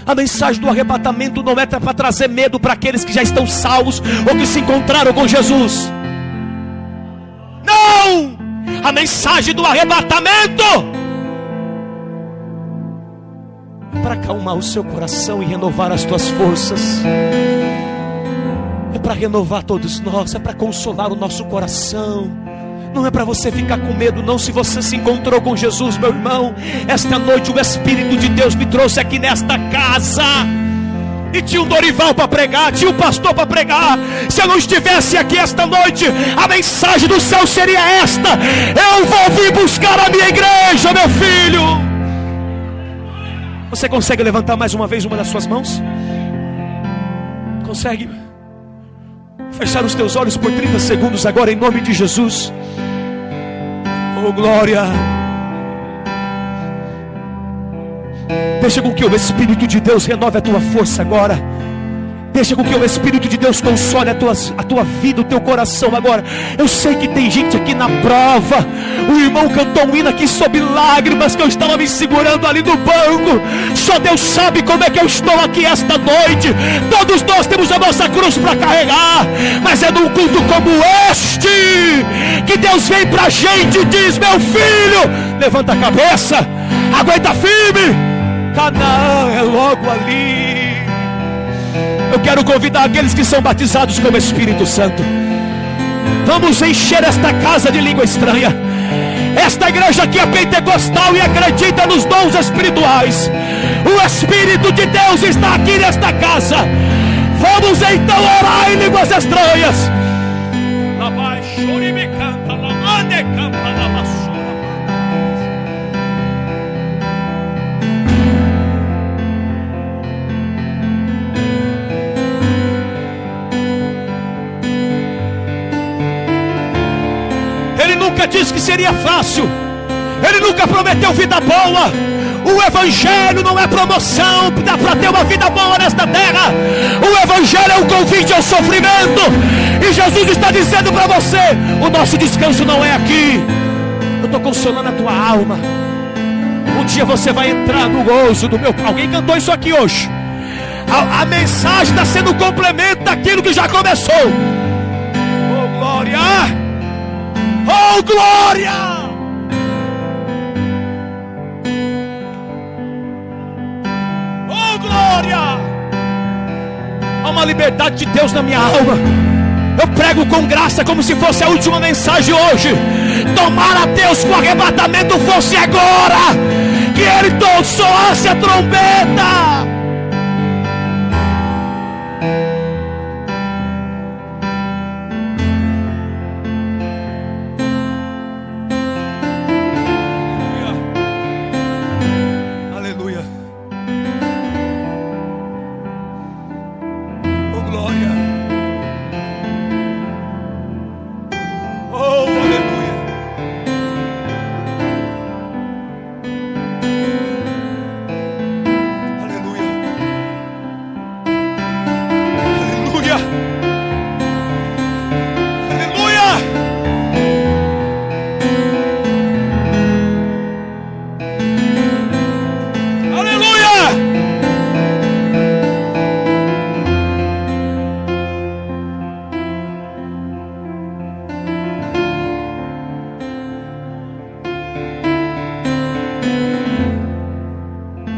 a mensagem do arrebatamento não é para trazer medo para aqueles que já estão salvos ou que se encontraram com Jesus. Não! A mensagem do arrebatamento é para acalmar o seu coração e renovar as tuas forças. É para renovar todos nós, é para consolar o nosso coração. Não é para você ficar com medo, não. Se você se encontrou com Jesus, meu irmão, esta noite o Espírito de Deus me trouxe aqui nesta casa. E tinha um Dorival para pregar, tinha um pastor para pregar. Se eu não estivesse aqui esta noite, a mensagem do céu seria esta: eu vou vir buscar a minha igreja, meu filho. Você consegue levantar mais uma vez uma das suas mãos? Consegue? Fechar os teus olhos por 30 segundos agora, em nome de Jesus. Oh, glória. Deixa com que o Espírito de Deus renove a tua força agora. Deixa com que o Espírito de Deus console a tua vida, o teu coração agora. Eu sei que tem gente aqui na prova. O irmão cantou um hino aqui sobre lágrimas, que eu estava me segurando ali no banco. Só Deus sabe como é que eu estou aqui esta noite. Todos nós temos a nossa cruz para carregar, mas é num culto como este que Deus vem pra gente e diz: meu filho, levanta a cabeça, aguenta firme. Canaã é logo ali. Eu quero convidar aqueles que são batizados com o Espírito Santo. Vamos encher esta casa de língua estranha. Esta igreja aqui é pentecostal e acredita nos dons espirituais. O Espírito de Deus está aqui nesta casa. Vamos então orar em línguas estranhas. Ele nunca disse que seria fácil. Ele nunca prometeu vida boa. O Evangelho não é promoção para ter uma vida boa nesta terra. O Evangelho é um convite ao sofrimento. E Jesus está dizendo para você: o nosso descanso não é aqui. Eu estou consolando a tua alma. Um dia você vai entrar no gozo do meu. Alguém cantou isso aqui hoje. A mensagem está sendo um complemento daquilo que já começou. Oh glória! Oh glória! Há uma liberdade de Deus na minha alma. Eu prego com graça como se fosse a última mensagem hoje. Tomara a Deus que o arrebatamento fosse agora, que Ele soasse a trombeta.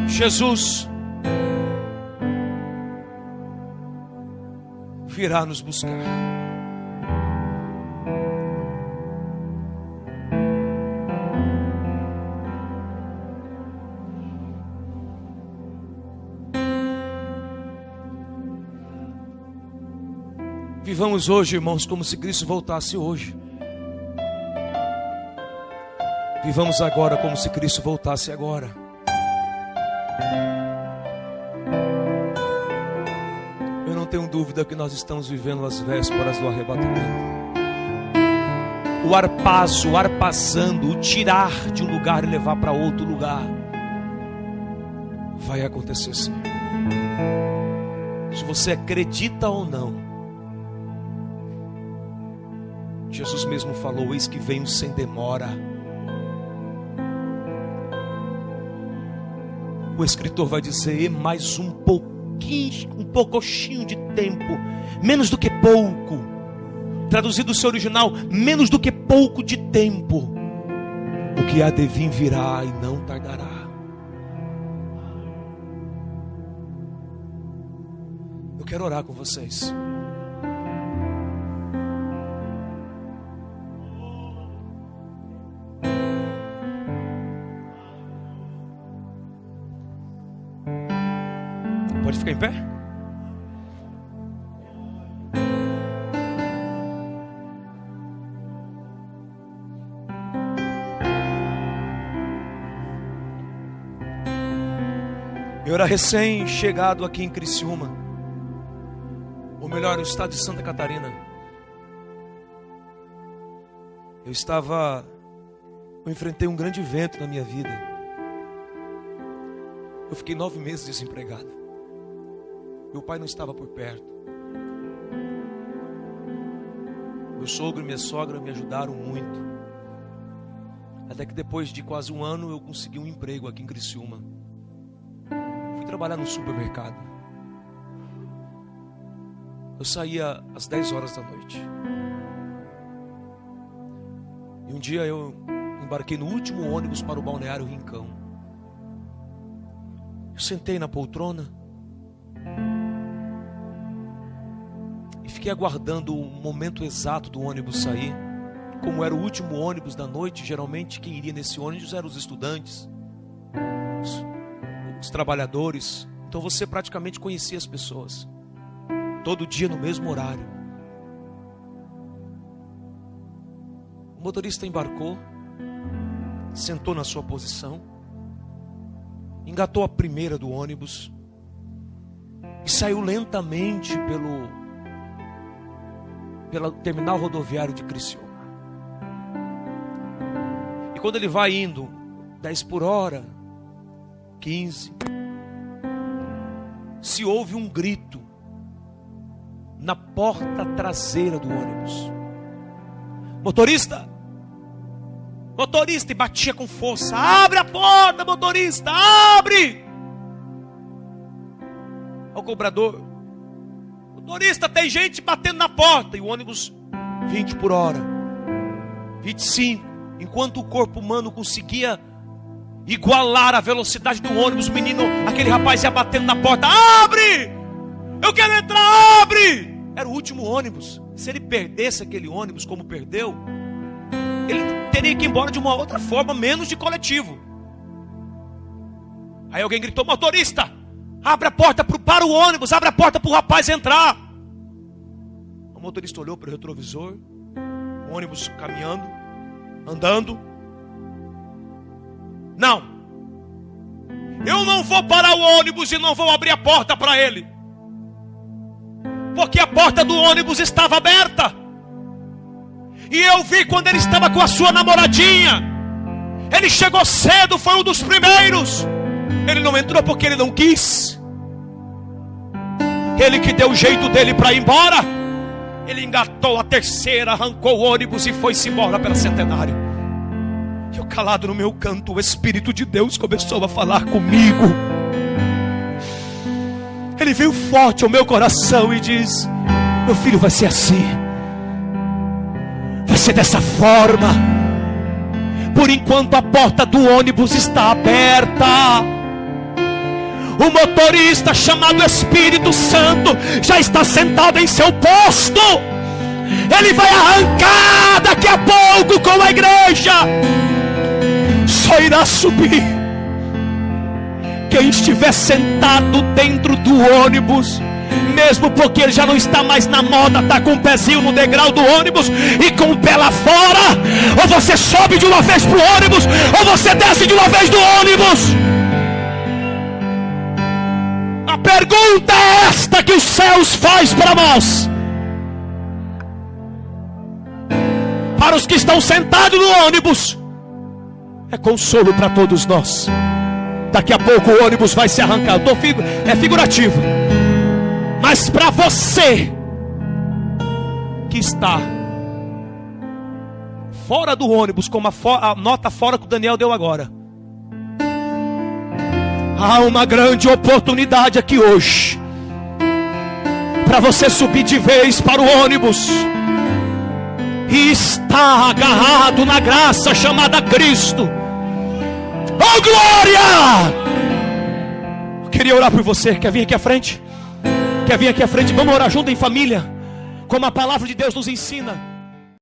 Jesus virá nos buscar. Vivamos hoje, irmãos, como se Cristo voltasse hoje. Vivamos agora como se Cristo voltasse agora. Eu não tenho dúvida que nós estamos vivendo as vésperas do arrebatamento. O arpazo, o arpazando, o tirar de um lugar e levar para outro lugar vai acontecer sim. Se você acredita ou não, Jesus mesmo falou: eis que venho sem demora. O escritor vai dizer: mais um pouquinho de tempo, menos do que pouco. Traduzido do seu original: menos do que pouco de tempo. O que há de vir virá e não tardará. Eu quero orar com vocês. Pode ficar em pé? Eu era recém-chegado aqui em Criciúma, ou melhor, no estado de Santa Catarina. Eu enfrentei um grande evento na minha vida. Eu fiquei 9 meses desempregado. Meu pai não estava por perto. Meu sogro e minha sogra me ajudaram muito. Até que depois de quase um ano eu consegui um emprego aqui em Criciúma. Fui trabalhar no supermercado. Eu saía às 10 horas da noite. E um dia eu embarquei no último ônibus para o Balneário Rincão. Eu sentei na poltrona. fiquei aguardando o momento exato do ônibus sair. Como era o último ônibus da noite, geralmente quem iria nesse ônibus eram os estudantes, os trabalhadores. Então você praticamente conhecia as pessoas. Todo dia no mesmo horário. O motorista embarcou, sentou na sua posição, engatou a primeira do ônibus e saiu lentamente pelo terminal rodoviário de Criciúma. E quando ele vai indo 10 por hora, 15, se ouve um grito na porta traseira do ônibus: motorista! Motorista! E batia com força: abre a porta, motorista, abre! Ao cobrador: motorista, tem gente batendo na porta. E o ônibus 20 por hora, 25. Enquanto o corpo humano conseguia igualar a velocidade do ônibus, o menino, aquele rapaz ia batendo na porta: abre! Eu quero entrar, abre! Era o último ônibus. Se ele perdesse aquele ônibus como perdeu, ele teria que ir embora de uma outra forma, menos de coletivo. Aí alguém gritou: motorista, abre a porta para o ônibus, abre a porta para o rapaz entrar. O motorista olhou para o retrovisor, o ônibus caminhando, andando. Não, eu não vou parar o ônibus e não vou abrir a porta para ele, porque a porta do ônibus estava aberta. E eu vi quando ele estava com a sua namoradinha. Ele chegou cedo, foi um dos primeiros. Ele não entrou porque ele não quis. Ele que deu o jeito dele para ir embora. Ele engatou a terceira, arrancou o ônibus e foi-se embora pela Centenário. Eu calado no meu canto, o Espírito de Deus começou a falar comigo. Ele veio forte ao meu coração e diz: meu filho, vai ser assim, vai ser dessa forma. Por enquanto a porta do ônibus está aberta, o motorista chamado Espírito Santo já está sentado em seu posto. Ele vai arrancar daqui a pouco com a igreja. Só irá subir quem estiver sentado dentro do ônibus, mesmo porque ele já não está mais na moda, está com o pezinho no degrau do ônibus e com o pé lá fora. Ou você sobe de uma vez para o ônibus, ou você desce de uma vez do ônibus. A pergunta é esta que os céus faz para nós, para os que estão sentados no ônibus. É consolo para todos nós. Daqui a pouco o ônibus vai se arrancar. É figurativo. Mas para você que está fora do ônibus, como a nota fora que o Daniel deu agora, há uma grande oportunidade aqui hoje para você subir de vez para o ônibus e estar agarrado na graça chamada Cristo. Oh, glória! Eu queria orar por você. Quer vir aqui à frente? Quer vir aqui à frente? Vamos orar junto em família, como a palavra de Deus nos ensina.